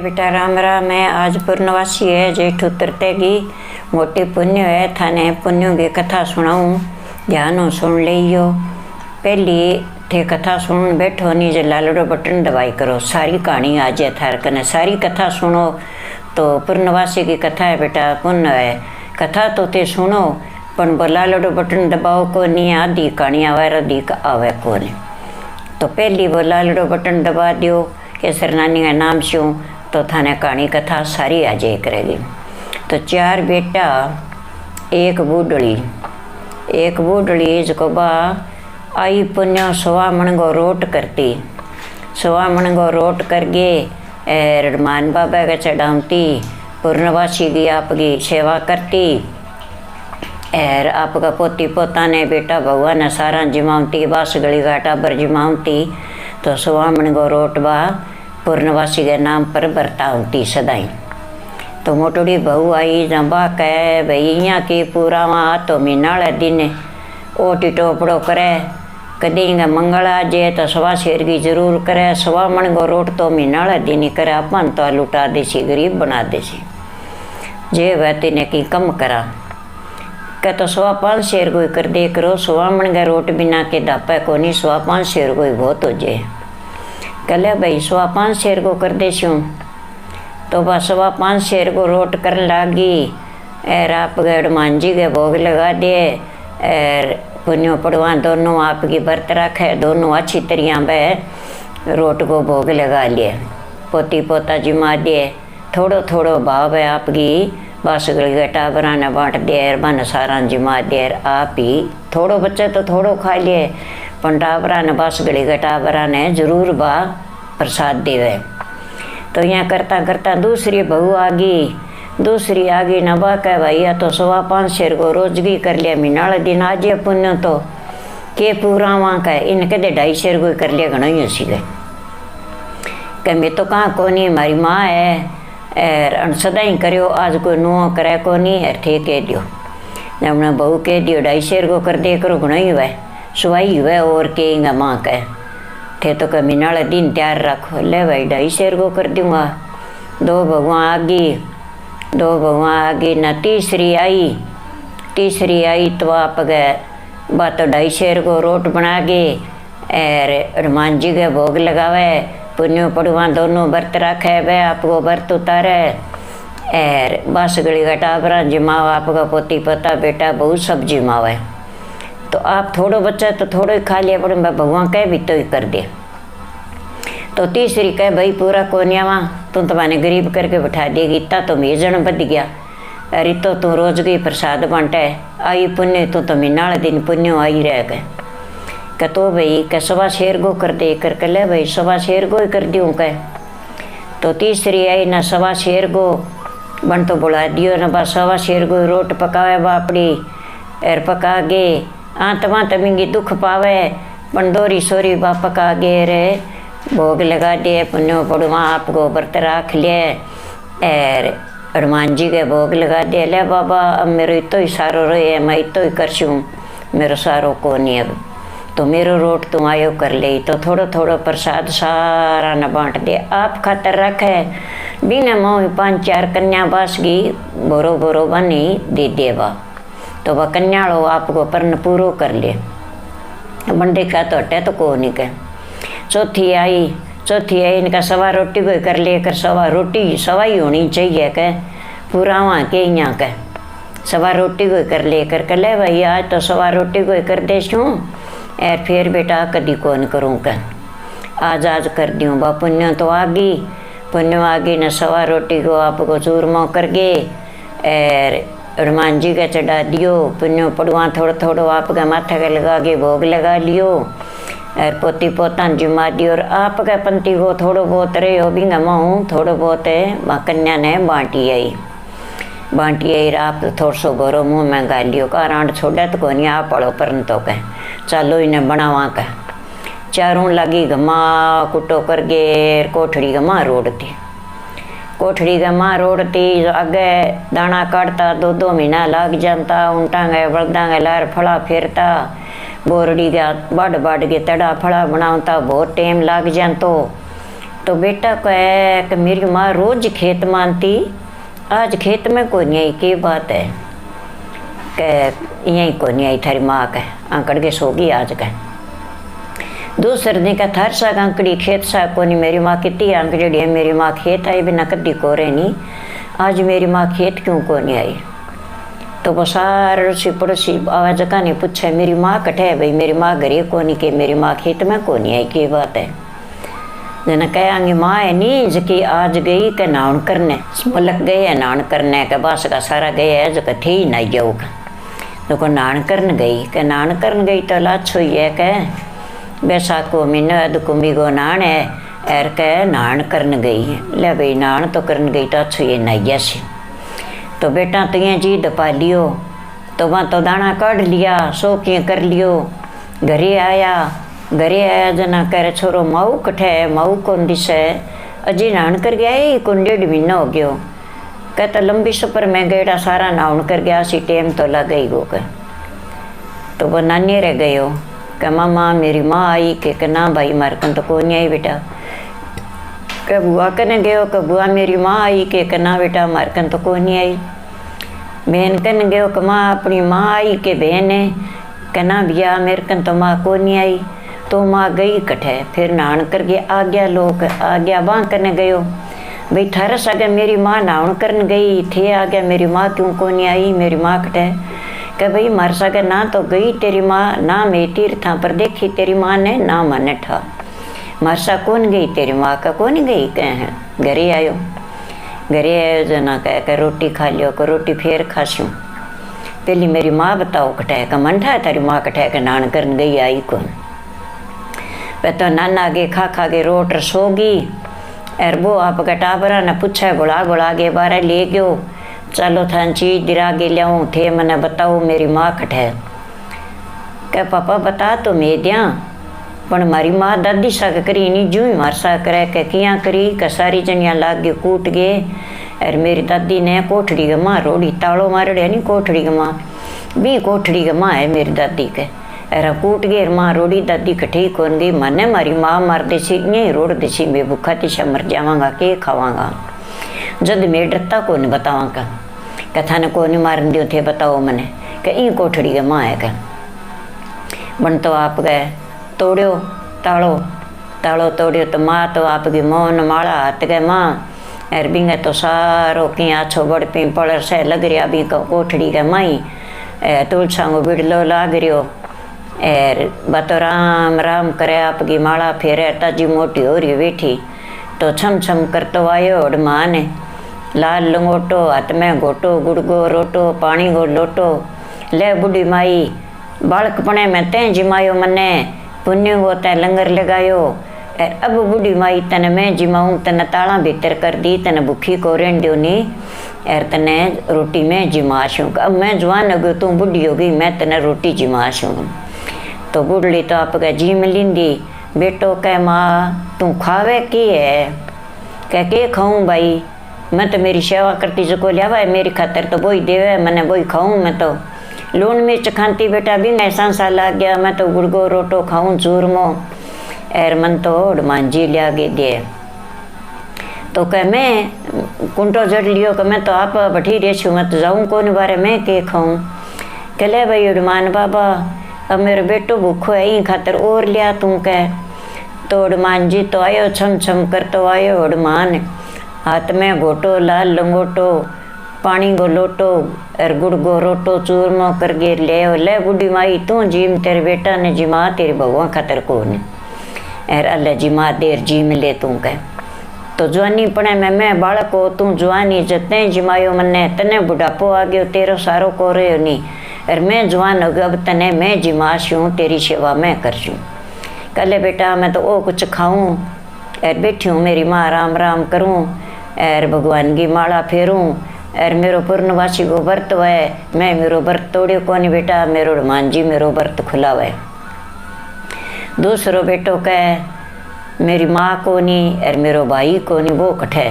बेटा राम राम है। आज पूर्णवासी है, जेठ उतरतेगी, मोटी पुण्य है। थाने पुण्यों की कथा सुनाऊं, ध्यान सुन लियो। पहली थे कथा सुन बैठो नी, जो लालड़ो बटन दबाई करो, सारी कहानी आ जाए थार कने। सारी कथा सुनो तो पूर्णवासी की कथा है बेटा, पुण्य है। कथा तो ते सुनो पण वो लालड़ो बटन दबाओ को नहीं, आधी कहानी आवे आधी आवे को नहीं। तो पहली वो लालड़ो बटन दबा दियो केसर नानी का नाम शू, तो थाने कहानी कथा सारी आ जाए करेगी। तो चार बेटा एक बूढ़ड़ी जको बा आई पुण्य सवा मन को रोट करती, सवा मन को रोट करके हनुमान बाबा के चढ़ावती, पूर्णवासी की आपकी सेवा करती, और आपका पोती पोता ने बेटा भगवान ने सारा जिमावती, बास गली घाटा पर जिमावती। तो सवा मन को रोट बा पूर्णवासी के नाम पर बरतावती सदाई। तो मोटोड़ी बहू आई जबा कह भाई यहाँ की पूरा वहाँ तो मीनाड़ दिन ओटी टोपड़ो करे, कदी मंगल आ जाए तो सवा शेर की जरूर करे। सवा मन को रोट तो मीनाड़ दिन करे, अपन तो लुटा देसी, गरीब बना देसी। जे वह तीने की कम करा कह तो 5.25 शेर कोई कर दे करो। सवा मन का रोट बिना के दापे को नहीं, 5.25 शेर कोई बहुत हो जाए। कले भाई 5.25 शेर को कर दे शूँ। तो बस 5.25 शेर को रोट करने लागी, और आप हनुमान जी के भोग लगा दे, और पुण्यों पड़वा दोनों आपकी व्रत रखे, दोनों अच्छी तरह बह रोट को भोग लगा लिए। पोती पोता जिमा दिए, थोड़ो थोड़ो भाव है आपकी बस गली टाबरा ने बांट दे, बन सारा जिमा दे। आप ही थोड़ो बच्चे तो थोड़ो खा लिए, पण टाबरा ने बस गली टाबरा ने जरूर बा प्रसाद देवे। तो यहाँ करता करता दूसरी बहू आ गई न बा कह भैया तो 5.25 शेर को रोजगी कर लिया, मीनाड़ दिन आज पुण्य तो के पूरा वहाँ का इन कदे 2.5 शेर को कर लिया, घना ही सी गए। कह मैं तो कहाँ को नहीं, हमारी माँ है और सदा ही करो, आज कोई नुआ करे को नहीं, और थे कह दियो। जब ने बहू कह दियो 2.5 शेर को कर दे करो, घना ही हुआ सुवाई हुआ, और कहेंगे माँ कह थे तो कह मीनाड़ दिन तैयार रखो। ले भाई 2.5 शेर को कर दूंगा। दो भगवान आ गई न तीसरी आई तो आप गए बात तो 2.5 शेर को रोट बना के और हनुमान जी के भोग लगावे, पुण्यों पड़वा दोनों व्रत रखे, वे आपको व्रत उतारे, और बस गली घटावरा जिमाव आपका पोती पोता बेटा बहुत सब जिमावे। तो आप थोड़ो बच्चा तो थोड़ो ही खा लिया, पर भगवान कह भी तो ही कर दे। तो तीसरी कह भाई पूरा कोनियावा तुम तुम्हारे गरीब करके बैठा देगी, इतना तो मेजन बद गया, अरे तो तू रोज की प्रसाद बांटे, आई पुण्य तो मीनाड़ दिन पुण्य आई रह गए। कह तो भाई कह 2.25 शेर को कर दे कर ले भाई 2.25 शेर को ही कर दूँ कह। तो तीसरी आई ना 2.25 शेर को बन तो बुला दियो ना, बस 2.25 शेर को रोट पकावे बापड़ी, और पका गे आत्मा तमिंगी दुख पावे, पंडोरी सोरी बा पका गे रे भोग लगा दिए। पुण्यों पड़वा आपको व्रत रख लिए, और हनुमान जी के भोग लगा दिए। ले बाबा अब मेरे इतो ही सारो रहे, मैं इतो ही करशूँ, मेरो सारो को नहीं अब, तो मेरो रोट तुम आयो कर ले। तो थोड़ो थोड़ो प्रसाद सारा न बांट दे, आप खातर रखे बिना मोह 5-4 कन्या बास की बोरो बोरो बनी दे देवा। तो वह कन्याड़ो आपको पर्ण पूरो कर ले, बंदे का तो हटे तो को नहीं कह। चौथी आई इनका 2.25 रोटी कोई कर ले कर, 2.25 रोटी 2.25 ही होनी चाहिए कह, पूरा वहाँ के यहाँ कह 2.25 रोटी कोई कर ले कर ले भाई आज तो 2.25 रोटी कोई कर दे शूँ, और फिर बेटा कदी कौन करूँ कह, आज कर दूँ बा। पुण्य तो आ गई न 2.25 रोटी को आपको चूरमा करके और हनुमान जी का चढ़ा दियो। पुण्यों पड़वा थोड़ो थोड़ो आपके माथे के लगा के भोग लगा लियो, और पोती पोता जिमा दियो। और आपके पंथी को थोड़ो बहुत रहे हो भी गमाऊँ, थोड़ो बहुत है कन्या ने बांटी आई आप थोड़ा सो गोरो मुँह में गा लियो, कारण छोड़ा तो कोनी आप पड़ो परन तो कह चलो इन्हें बनावा कह। चारों लगी गमा कुटो कर गे, कोठड़ी गमा रोड़ती आगे दाना काटता 2-2 महीना लग जाता, ऊँटांगे बलदांगे लार फड़ा फेरता, बोरड़ी का बाड़ के तड़ा फड़ा बनावता बहुत टाइम लग जातो। तो बेटा कहे कि मेरी माँ रोज खेत मानती, आज खेत में कोई नहीं आई, की बात है? कह यहीं कोई नहीं आई थारी माँ, कह आंकड़ के सोगी आज। कह दूसरे दिन का थार सा आंकड़ी खेत सा कोनी, मेरी माँ कितनी आंकड़ी है, मेरी माँ खेत आई बिना कदी कोरे नहीं, आज मेरी माँ खेत क्यों को नहीं आई? तो वो सारे अड़ोसी पड़ोसी आवाज का नहीं पूछे मेरी माँ कटे है भाई, मेरी माँ घरे को नहीं, के मेरी माँ खेत में को नहीं आई, की बात है? जना कहेंगे माँ है नहीं जकी आज गई के नान करने, मुलक गए है नान करने के बास का सारा गए है जो थे ही नहीं जाऊ का, तो को नान करन गई, के नान करन गई तो लाछो ही है के बैसाख को महीना दुकुम्बी को नान है एर के नान करन गई है। ले भाई नान तो करन गई तो अच्छो ये नहीं जैसे, तो बेटा तो ये जी दपा लियो, तो वहाँ तो दाना काढ़ लिया, सोकियाँ कर लियो, घरे आया जना कह छोरो माऊ कठे है, माऊ कौन दिशे अजी नान कर गया ही कौन 1.5 महीना हो गयो, कहता लंबी सफर में गेड़ा सारा नान कर गया सी टेम तो लग गई गो के। तो वो नानी रह गयो कि मामा मेरी माँ आई, के ना भाई मार कन तो कोई नहीं आई बेटा, के बुआ कने गयो कि बुआ मेरी माँ आई, के ना बेटा मार कन तो कोई नहीं आई। बहन कन गयो कि माँ अपनी माँ आई, के बहन है, के ना भैया मेरे कन तो माँ को नहीं आई, तो माँ गई कठे, फिर नान करके आ गया लोग, आ गया बाँ करने गयो भाई थारा सगे मेरी माँ नान करने गई थे, आ गया मेरी माँ क्यों को नहीं आई, मेरी माँ कठे, कह भाई मार सगे ना तो गई तेरी माँ, ना मैं तीर्था पर देखी तेरी माँ ने, ना मन ठा मारसा कौन गई तेरी माँ का कौन गई, कह घरे आयो जना कह रोटी खा लियो, को रोटी फिर खास्यूँ, पहली मेरी माँ बताओ कठे, का मन ठा तारी माँ कठे के नान करने गई आई कौन? वह तो नाना गे खा के रोट सोगी, और वो आप टाबरा ने पूछा गुड़ा के बारे ले गयो, चलो थान चीज दिरा गे लियाऊँ थे मने बताओ मेरी माँ कठे, कह पापा बता तो मैं दिया, पण मारी माँ दादी साग करी नहीं जू ही मार सा करे, के किया करी के सारी जनिया लाग गए कूट गए, और मेरी दादी ने कोठड़ी के माँ रोड़ी तालो मारड़े नहीं कोठड़ी के माँ भी कोठड़ी के माँ है मेरी दादी के, अरे कूट गए माँ रोड़ी दादी कठी कौन गई, मने मारी माँ मार देसी यही रोड़ देसी, मैं भूखा तिशा मर जावांगा के खावांगा, जद मैं डरता को नहीं बतावांगा, कथा ने को नहीं मारन दियो थे बताओ मने, के ई कोठड़ी के माँ है के बन तो आप गए तोड़ो तालो तोड़ियो, तो माँ तो आपकी मोहन माला हाथ गए माँ, और बिंगे तो सारो की आछो बड़ पी पड़ से लग रहा भी कोठड़ी के माई, तुलसा को बिड़लो लाग रियो, एर बतो राम राम करे आपकी माला फेरे, ताजी मोटी हो रही बैठी, तो छम छम करतो आयो और माँ ने लाल लंगोटो हाथ में घोटो गुड़गो रोटो पानी गो लोटो, ले बुढ़ी माई बालकपने में तें जिमायो मने, पुण्य वो तैं लंगर लगायो, और अब बुढ़ी माई तने मैं जिमाऊँ, तने ताला भीतर कर दी, तने भूखी को रेन दियो नी, और तने रोटी में जिमाशूँ, अब मैं जवान हो गई तू बुढ़ी हो गई, मैं तने रोटी जिमाशूँ। तो बुढ़ली तो आप कह जी मिलिंदी, बेटो कह माँ तू खावे की है, कह के खाऊँ भाई, मैं तो मेरी सेवा करती जो को लियावा है मेरी खातर तो वही देवे, मैंने वही खाऊँ, मैं तो लून मिर्च खाती बेटा भी ऐसा सा लग गया, मैं तो गुड़गो रोटो खाऊं चूरमो, एर मन तो मांझी लिया गे दे, तो कह मैं कुंटो जड़ लियो, कि मैं तो आप बैठी रही छूँ, मैं तो जाऊँ कौन बारे मैं के खाऊँ, कहले भाई उड़मान बाबा अब मेरे बेटो भूखो है यही खातर और लिया तू, कह तो उड़मान जी तो आयो छम छम कर तो आयो, उड़मान हाथ में घोटो लाल लंगोटो पानी गो लोटो और गुड़ गो रोटो चूरमो कर गे ले बुढ़ी माई तू जीम तेरे बेटा ने जिमा तेरे भगवान खातर को ने, और अल्लाह जिमा देर जी मिले तू कह, तो जवानी पड़े में मैं बालक हो तू जवानी जतने जिमायो मन्ने, तने बुढ़ापो आ गयो तेरो सारो को रहे नहीं, और मैं जवान हो गया अब तने मैं जिमाशूँ तेरी सेवा मैं करशूँ, कल बेटा मैं तो ओ कुछ खाऊँ और बैठी हूँ मेरी माँ राम राम करूँ, और भगवान की माला फेरूँ, और मेरो पूर्णवासी को व्रत है, मैं मेरो व्रत तोड़ियो कोनी बेटा, मेरो हनुमान जी मेरो व्रत खुला है। दूसरो बेटो कह मेरी माँ को नहीं और मेरो भाई को नहीं, वो कठे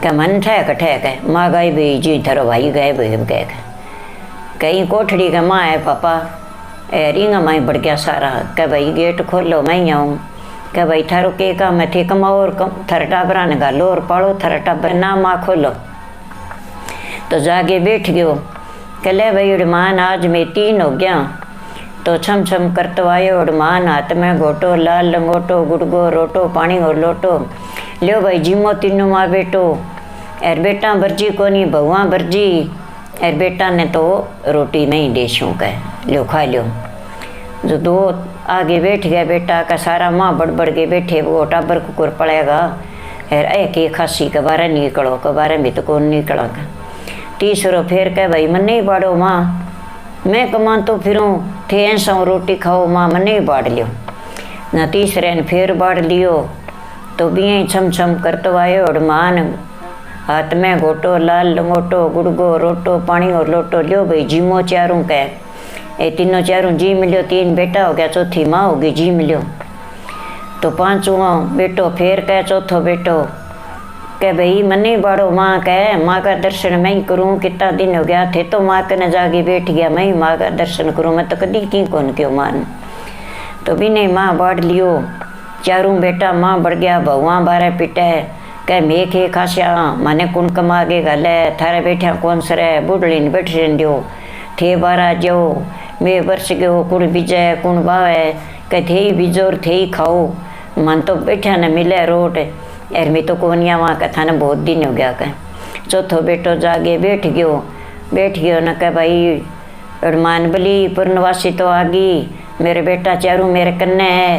क्या मन थे कठे कह माँ गई भाई जी थारो भाई गए भाई कह कहीं कोठड़ी का माँ है पापा, रिंगा माई बढ़ गया सारा, कह भाई गेट खोलो मैं आऊँ, क्या भाई थारो के काम है थे कमाओ और थारे टाबरा ने गालो और पालो थारा टाबर ना माँ खोलो। तो जाके बैठ गयो कले भाई उड़मान आज मैं 3 हो गया। तो छम छम करतो आयो उड़मान हाथ में घोटो लाल लंगोटो गुड़गो रोटो पानी और लोटो। लो भाई जिमो तीनों माँ बेटो एर बेटा बर्जी कोनी भगवान बर्जी एर बेटा ने तो रोटी में ही देशों का लो खा लो। जो 2 आगे बैठ गया बेटा का सारा माँ बड़ के बैठे वो टाबर कुकुर पड़ेगा एर के खासी के बारे निकलो के बारे में तो कौन निकला का। तीसरो फेर कह भाई मन नहीं बाड़ो माँ मैं कमान तो फिरूँ थे ऐसा रोटी खाओ माँ मन नहीं बाढ़ लियो न। तीसरे ने फेर बाढ़ लियो तो भी छम छम करतो आयो और मान हाथ में घोटो लाल लंगोटो गुड़गो रोटो पानी और लोटो। लियो भाई जीमो चारों कह ए तीनों चारों जी मिलियो 3 बेटा हो गया चौथी माँ होगी जी मिलियो। तो 5वां बेटो फेर कह चौथो बेटो कह भाई मनी बाड़ो माँ कह माँ का दर्शन मैं ही करूँ कितना दिन हो गया थे तो माँ कने जाके बैठ गया मैं ही माँ का दर्शन करूँ मैं तो कभी की कौन क्यों मान। तो भी नहीं माँ बाढ़ लियो चारों बेटा माँ बढ़ गया भगवान 12 पिटे कह मैं खे खास्या माने कुण कमा के गले थारे बैठा कौन सरे बुढ़ड़ी ने बैठ दियो थे 12 जो मैं वर्ष गयो कुण बीजे कुण बावे कह थे ही बीजो और थे ही खाओ मन तो बैठा न मिले रोट यार मैं तो कोनिया वहाँ कथा ने बहुत दिन हो गया कह। चौथो बेटो जागे बैठ गयो न कह भाई अरमान बली पूर्णवासी तो आ गई मेरे बेटा चारों मेरे कन्ने है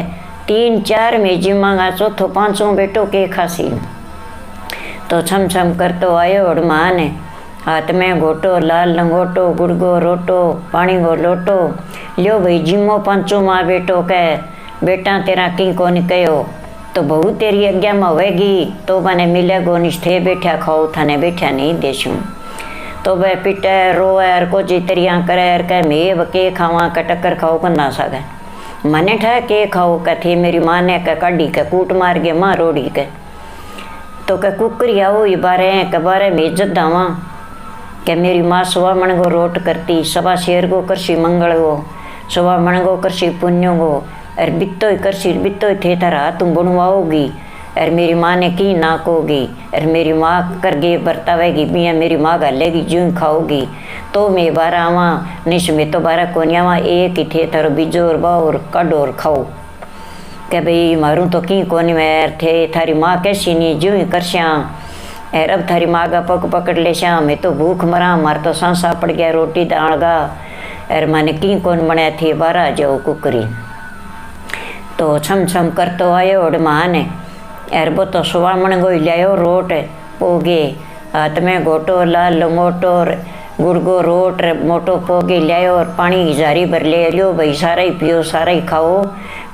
3-4 में जिमांगा चौथो 5वां बेटो के खासी। तो छम छम करतो आयो अरमान हाथ में घोटो लाल लंगोटो गुड़गो रोटो पानी गो लोटो। लियो भाई जिमो 5वां बेटो कह बेटा तेरा की कौन कहो तो बहू तेरी आज्ञा में होगी तो मैंने मिले गोनिश थे बैठा खाओ थाने बैठा नहीं देशूँ। तो वह पिटे रोए और को जितरिया करे और कह मैं के खावा कटक्कर खाओ कर ना सके मने ठह के खाओ कथे मेरी माँ ने कह काढ़ी के कूट मार गए माँ रोड़ी के। तो कह कुकरी आओ ये बारे में इज्जत दावा क्या मेरी माँ सुबह मन को रोट करती सवा शेर को करसी मंगल को सुबह मन को करसी पुण्यों को और बित्तो ही करसी बित्तो ही थे थारा तुम बनवाओगी और मेरी माँ ने की ना कोगी और मेरी माँ करगे बरतावेगी बिया मेरी माँ गालेगी जूँ खाओगी तो मैं 12 आवा निश में तो 12 कोनियावा एक ही थे थारो बीजो और बाओ और काढ़ो और खाओ। क्या भाई मारूँ तो की कोनी में थे थारी माँ कैसी नहीं जूँ ही करश्या और अब थारी माँ का पग पकड़ ले श्या मैं तो भूख मरा मार तो सांसा पड़ गया रोटी दाणगा और मैंने की कौन बनाया थी 12 जाओ कुकरी। तो छम छम करतो आयो और माँ ने यार वो तो सुवामण गो लियायो रोट पोगे हाथ में घोटो लाल लंगोटो और गुड़गो रोट मोटो पोगे लियायो और पानी की जारी भर ले लियो भाई सारा ही पियो सारा ही खाओ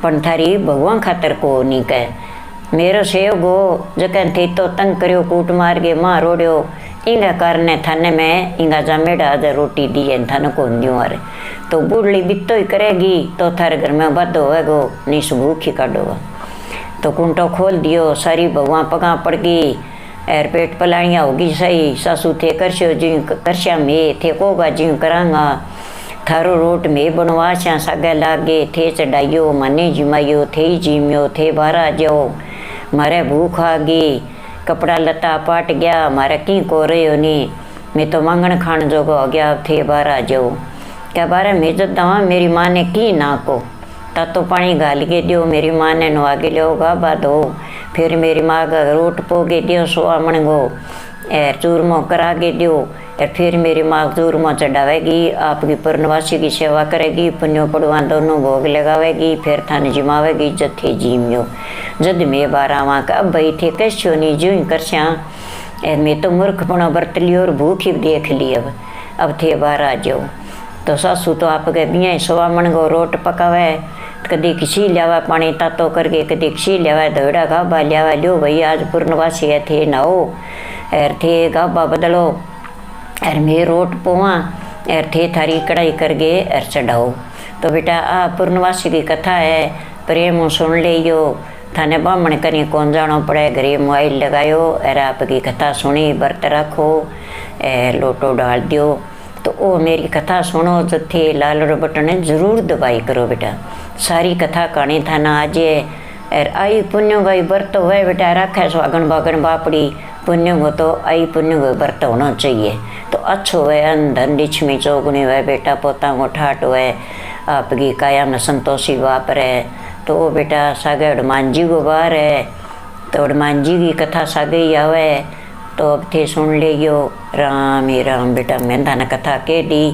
पण थारी भगवान खातर को नहीं कह मेरो सेव गो जकन थे तो तंग करियो कूट मार के माँ रोड़ियो इंगा कारने थाने में इंगा जामेड़ा आज रोटी दी है थाने को दियो अरे तो बुढ़ली बित्तो ही करेगी तो थारे घर में बद होएगो निस भूखी काटोगा। तो कुंटो खोल दियो सारी भगवान पगा पड़ गई एर पेट पलाणिया होगी सही सासू थे करश्यो जी करश्या में थे कोगा जी करांगा थारो रोट में बनवाश्या सागे लागे थे चढ़ाइयो मने जिमाइयो थे जिम्यो थे 12 जाओ मारे भूख आ गई कपड़ा लता पाट गया मारे की को रहो नहीं मैं तो मांगण खान जोगो हो गया थे 12 जाओ क्या 12 में इज्जत दवा मेरी माँ ने की ना को तातो पानी गाल के दियो मेरी माँ ने नुआ के लियो गाबा दो फिर मेरी माँ का रोट पोगे दियो सुवामण गो एर चूरमो करा के दियो और फिर मेरी माँ चूरमो चढ़ावेगी आपकी पूर्णवासी की सेवा करेगी पुण्यो पड़वा दोनों भोग लगावेगी फिर थाने जिमावेगी इज्जत थे जीमियो जद मैं 12 वहाँ का अब भाई थे कैसो नहीं जू ही करश्या एर मैं तो मूर्खपणो बरत लियो और भूख ही देख ली अब थे 12 जाओ। तो सासू तो आपके बिया सुवामण गो रोट पकावे कदी किसी लियावा पानी तातो करके कदी किसी लियावा दौड़ा गाबा लियावा लियो भाई आज पूर्णवासी है थे नाओ एर थे गाबा बदलो एर मैं रोट पोवा एर थे थारी कढ़ाई करके एर चढ़ाओ। तो बेटा आ पूर्णवासी की कथा है प्रेम सुन लियो थाने बामण करी कौन जानो पड़े घरे मोबाइल लगायो एर आपकी कथा सुनी व्रत रखो लोटो डाल दियो। तो ओ मेरी कथा सुनो जो थे लाल रो बटन जरूर दबाई करो बेटा सारी कथा कहानी थाना आज और आई पुण्य गई व्रत हुए बेटा रखे सुहागन बागन बापड़ी पुण्य को तो आई पुण्य को व्रत होना चाहिए तो अच्छो हुए अन्न धन लिक्ष्मी चौगुनी हुए बेटा पोता को ठाट हुए आपकी काया में संतोषी बाप रहे तो वो बेटा सागे हनुमान जी को बाहर है तो हनुमान जी की कथा सागे ही आवे तो अब थे सुन लियो राम ही राम बेटा मैं थाने कथा कह दी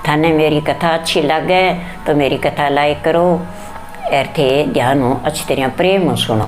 थाने मेरी कथा अच्छी लगे तो मेरी कथा लाइक करो और थे ध्यान हो अच्छी तरह प्रेम हो सुनो।